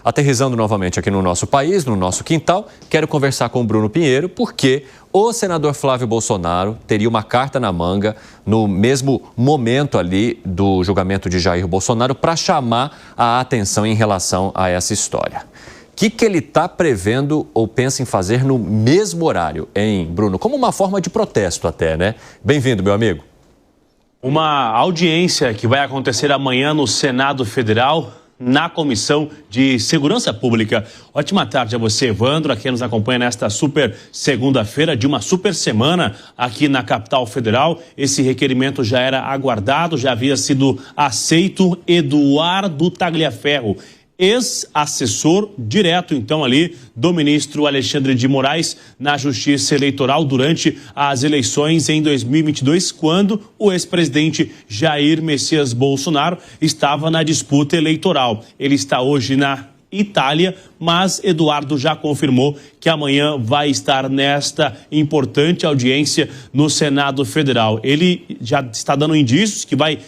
Aterrissando novamente aqui no nosso país, no nosso quintal, quero conversar com o Bruno Pinheiro, porque o senador Flávio Bolsonaro teria uma carta na manga no mesmo momento ali do julgamento de Jair Bolsonaro para chamar a atenção em relação a essa história. O que ele está prevendo ou pensa em fazer no mesmo horário, hein, Bruno? Como uma forma de protesto até, né? Bem-vindo, meu amigo. Uma audiência que vai acontecer amanhã no Senado Federal, na Comissão de Segurança Pública. Ótima tarde a você, Evandro, a quem nos acompanha nesta super segunda-feira de uma super semana aqui na capital federal. Esse requerimento já era aguardado, já havia sido aceito. Eduardo Tagliaferro, ex-assessor direto, então, ali do ministro Alexandre de Moraes na Justiça Eleitoral durante as eleições em 2022, quando o ex-presidente Jair Messias Bolsonaro estava na disputa eleitoral. Ele está hoje na Itália, mas Eduardo já confirmou que amanhã vai estar nesta importante audiência no Senado Federal. Ele já está dando indícios que vai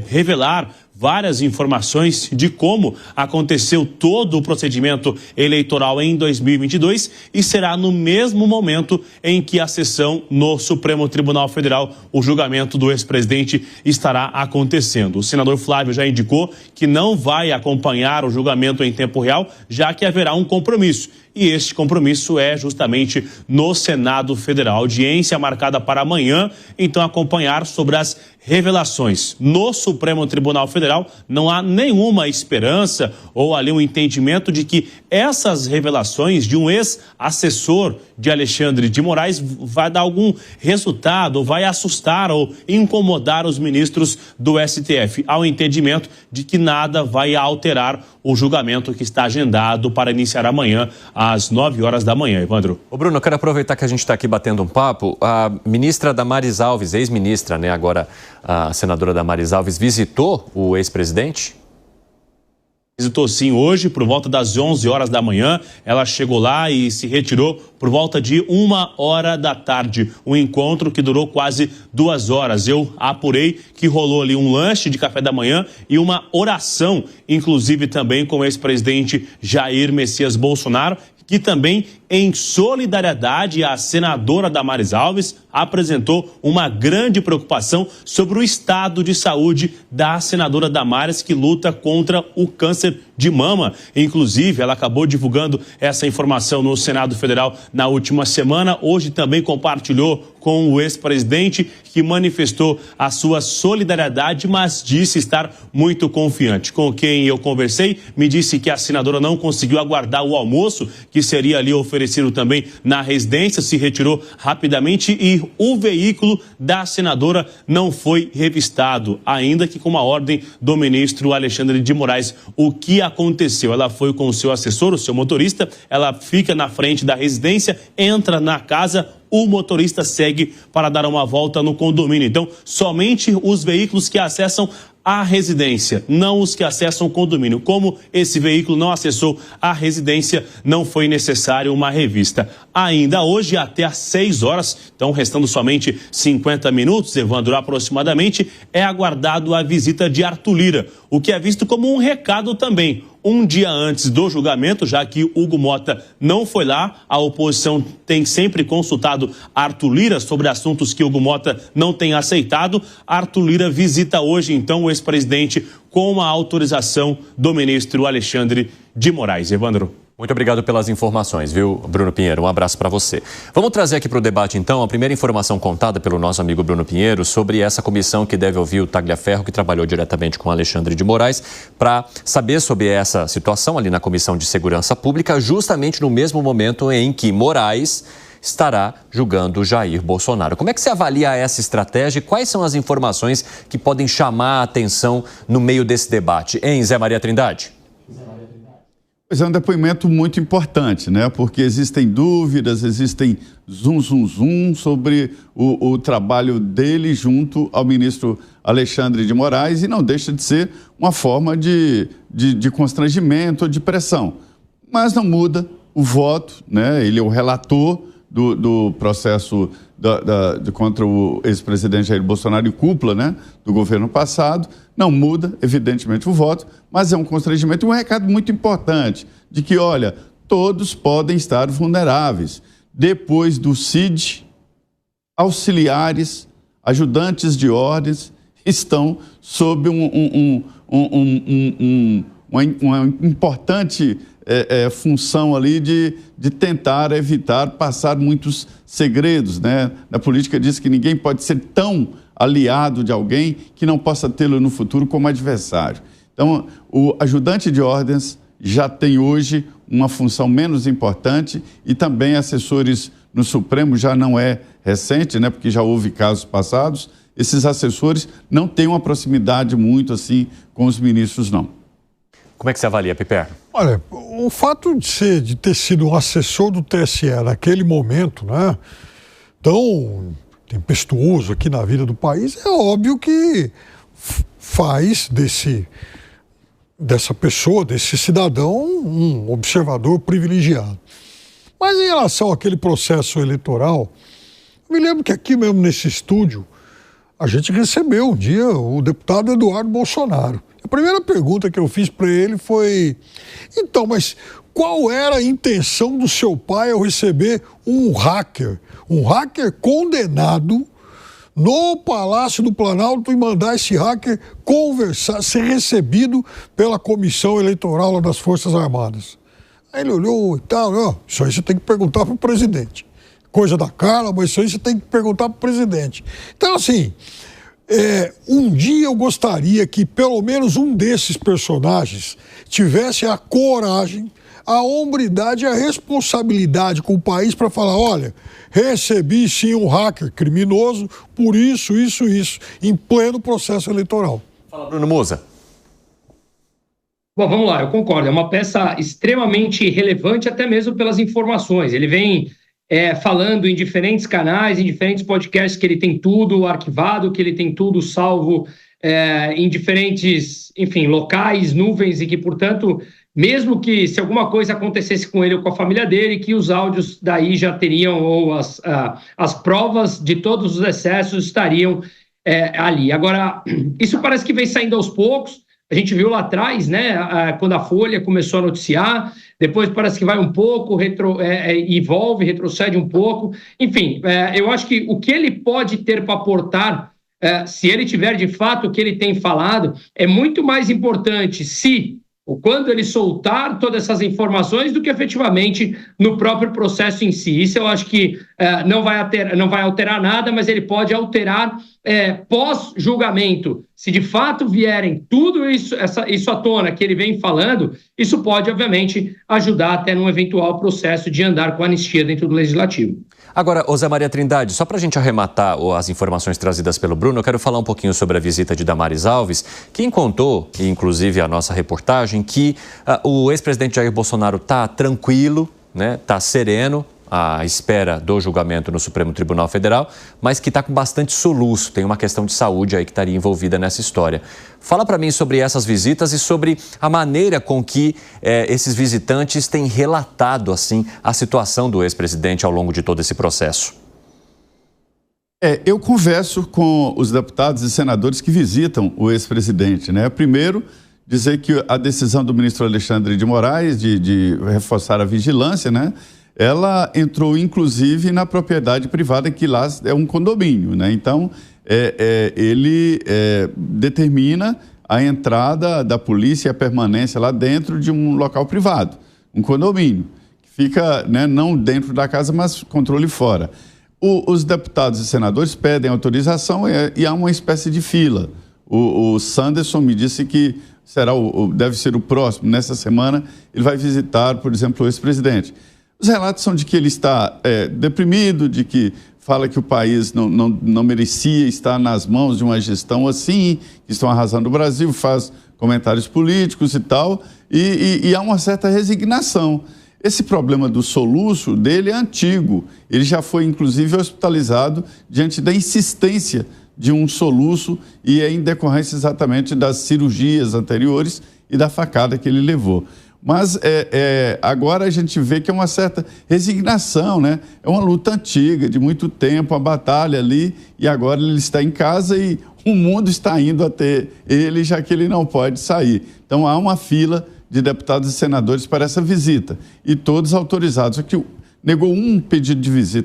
revelar várias informações de como aconteceu todo o procedimento eleitoral em 2022 e será no mesmo momento em que a sessão no Supremo Tribunal Federal, o julgamento do ex-presidente, estará acontecendo. O senador Flávio já indicou que não vai acompanhar o julgamento em tempo real, já que haverá um compromisso. E este compromisso é justamente no Senado Federal. Audiência marcada para amanhã, então acompanhar sobre as revelações. No Supremo Tribunal Federal não há nenhuma esperança ou ali um entendimento de que essas revelações de um ex-assessor de Alexandre de Moraes vai dar algum resultado, ou vai assustar ou incomodar os ministros do STF. Há um entendimento de que nada vai alterar o julgamento que está agendado para iniciar amanhã às 9 horas da manhã, Evandro. Ô Bruno, eu quero aproveitar que a gente está aqui batendo um papo. A ministra Damares Alves, ex-ministra, né, agora a senadora Damares Alves, visitou o ex-presidente? Visitou sim hoje, por volta das 11 horas da manhã. Ela chegou lá e se retirou por volta de 1h da tarde. Um encontro que durou quase 2 horas. Eu apurei que rolou ali um lanche de café da manhã e uma oração, inclusive também com o ex-presidente Jair Messias Bolsonaro, que também, em solidariedade à senadora Damares Alves, apresentou uma grande preocupação sobre o estado de saúde da senadora Damares, que luta contra o câncer de mama. Inclusive, ela acabou divulgando essa informação no Senado Federal na última semana. Hoje também compartilhou com o ex-presidente, que manifestou a sua solidariedade, mas disse estar muito confiante. Com quem eu conversei, me disse que a senadora não conseguiu aguardar o almoço, que seria ali oferecido também na residência, se retirou rapidamente e o veículo da senadora não foi revistado, ainda que com uma ordem do ministro Alexandre de Moraes. O que aconteceu? Ela foi com o seu assessor, o seu motorista, ela fica na frente da residência, entra na casa, o motorista segue para dar uma volta no condomínio. Então, somente os veículos que acessam a residência, não os que acessam o condomínio. Como esse veículo não acessou a residência, não foi necessário uma revista. Ainda hoje, até às 6 horas, então restando somente 50 minutos, Evandro, aproximadamente, é aguardado a visita de Arthur Lira, o que é visto como um recado também. Um dia antes do julgamento, já que Hugo Mota não foi lá, a oposição tem sempre consultado Arthur Lira sobre assuntos que Hugo Mota não tem aceitado. Arthur Lira visita hoje, então, o ex-presidente com a autorização do ministro Alexandre de Moraes. Evandro. Muito obrigado pelas informações, viu, Bruno Pinheiro? Um abraço para você. Vamos trazer aqui para o debate, então, a primeira informação contada pelo nosso amigo Bruno Pinheiro sobre essa comissão que deve ouvir o Tagliaferro, que trabalhou diretamente com Alexandre de Moraes, para saber sobre essa situação ali na Comissão de Segurança Pública, justamente no mesmo momento em que Moraes estará julgando Jair Bolsonaro. Como é que você avalia essa estratégia e quais são as informações que podem chamar a atenção no meio desse debate? Hein, Zé Maria Trindade? Pois é um depoimento muito importante, né? Porque existem dúvidas, existem zum sobre o trabalho dele junto ao ministro Alexandre de Moraes e não deixa de ser uma forma de constrangimento, de pressão. Mas não muda o voto, né? Ele é o relator do processo contra o ex-presidente Jair Bolsonaro e cúpula, né, do governo passado. Não muda, evidentemente, o voto, mas é um constrangimento e um recado muito importante de que, olha, todos podem estar vulneráveis. Depois do CID, auxiliares, ajudantes de ordens estão sob uma importante função ali de tentar evitar passar muitos segredos, né? Na política diz que ninguém pode ser tão aliado de alguém que não possa tê-lo no futuro como adversário. Então, o ajudante de ordens já tem hoje uma função menos importante e também assessores no Supremo, já não é recente, né? Porque já houve casos passados. Esses assessores não têm uma proximidade muito assim com os ministros, não. Como é que você avalia, Piperno? Olha, o fato de ter sido um assessor do TSE naquele momento, né, tão tempestuoso aqui na vida do país, é óbvio que faz dessa pessoa, desse cidadão, um observador privilegiado. Mas em relação àquele processo eleitoral, eu me lembro que aqui mesmo nesse estúdio, a gente recebeu um dia o deputado Eduardo Bolsonaro. A primeira pergunta que eu fiz para ele foi: então, mas qual era a intenção do seu pai ao receber um hacker condenado no Palácio do Planalto e mandar esse hacker conversar, ser recebido pela Comissão Eleitoral lá das Forças Armadas? Aí ele olhou e tal, isso aí você tem que perguntar para o presidente. Coisa da Carla, mas isso aí você tem que perguntar para o presidente. Então, assim, um dia eu gostaria que pelo menos um desses personagens tivesse a coragem, a hombridade e a responsabilidade com o país para falar: olha, recebi sim um hacker criminoso por isso, em pleno processo eleitoral. Fala, Bruno Musa. Bom, vamos lá, eu concordo. É uma peça extremamente relevante, até mesmo pelas informações. Ele vem falando em diferentes canais, em diferentes podcasts, que ele tem tudo arquivado, que ele tem tudo salvo em diferentes, enfim, locais, nuvens, e que, portanto, mesmo que se alguma coisa acontecesse com ele ou com a família dele, que os áudios daí já teriam, ou as provas de todos os excessos estariam ali. Agora, isso parece que vem saindo aos poucos. A gente viu lá atrás, né, quando a Folha começou a noticiar, depois parece que vai um pouco, retrocede um pouco. Enfim, eu acho que o que ele pode ter para aportar, se ele tiver de fato o que ele tem falado, é muito mais importante se ou quando ele soltar todas essas informações do que efetivamente no próprio processo em si. Isso eu acho que não vai alterar nada, mas ele pode alterar pós-julgamento. Se de fato vierem tudo isso à tona que ele vem falando, isso pode, obviamente, ajudar até num eventual processo de andar com anistia dentro do Legislativo. Agora, Zé Maria Trindade, só para a gente arrematar as informações trazidas pelo Bruno, eu quero falar um pouquinho sobre a visita de Damares Alves, quem contou, inclusive a nossa reportagem, que o ex-presidente Jair Bolsonaro está tranquilo, né, está sereno, à espera do julgamento no Supremo Tribunal Federal, mas que está com bastante soluço, tem uma questão de saúde aí que estaria envolvida nessa história. Fala para mim sobre essas visitas e sobre a maneira com que esses visitantes têm relatado assim a situação do ex-presidente ao longo de todo esse processo. Eu converso com os deputados e senadores que visitam o ex-presidente, né? Primeiro, dizer que a decisão do ministro Alexandre de Moraes de reforçar a vigilância, né? Ela entrou, inclusive, na propriedade privada, que lá é um condomínio, né? Então, ele determina a entrada da polícia e a permanência lá dentro de um local privado, um condomínio, que fica, né, não dentro da casa, mas controle fora. Os deputados e senadores pedem autorização e há uma espécie de fila. O Sanderson me disse que deve ser o próximo, nessa semana, ele vai visitar, por exemplo, o ex-presidente. Os relatos são de que ele está deprimido, de que fala que o país não merecia estar nas mãos de uma gestão assim, que estão arrasando o Brasil, faz comentários políticos e tal, e há uma certa resignação. Esse problema do soluço dele é antigo, ele já foi inclusive hospitalizado diante da insistência de um soluço e é em decorrência exatamente das cirurgias anteriores e da facada que ele levou. Mas agora a gente vê que é uma certa resignação, né? É uma luta antiga, de muito tempo, uma batalha ali, e agora ele está em casa e o mundo está indo até ele, já que ele não pode sair. Então há uma fila de deputados e senadores para essa visita, e todos autorizados. Aqui negou um pedido de visita.